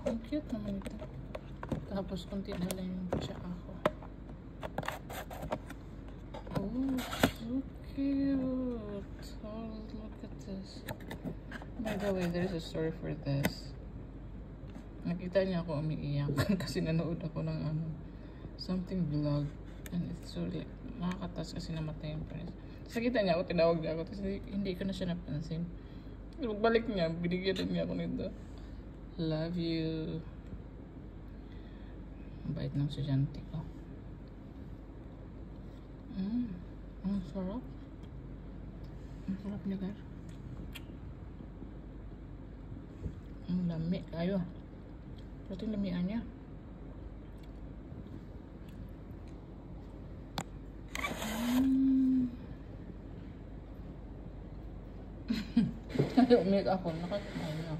Ang cute naman ito. Tapos kunti na lang yung tsa ako. Oh, so cute. Oh, look at this. By the way, there's a story for this. Nakita niya ako umiiyak kasi nanood ako ng something vlog. And it's so like, nakakatas kasi namatay yung parents. Sa kita niya ako, tinawag niya ako. Kasi hindi ko na siya napansin. Magbalik niya, binigyan din niya ako nito. Love you. Ang bait ng estudyante ko. Ang sarap. Ang sarap niya, guys. Ang lami kayo. Pati lamian niya. Umiyak ako. Nakakain niya.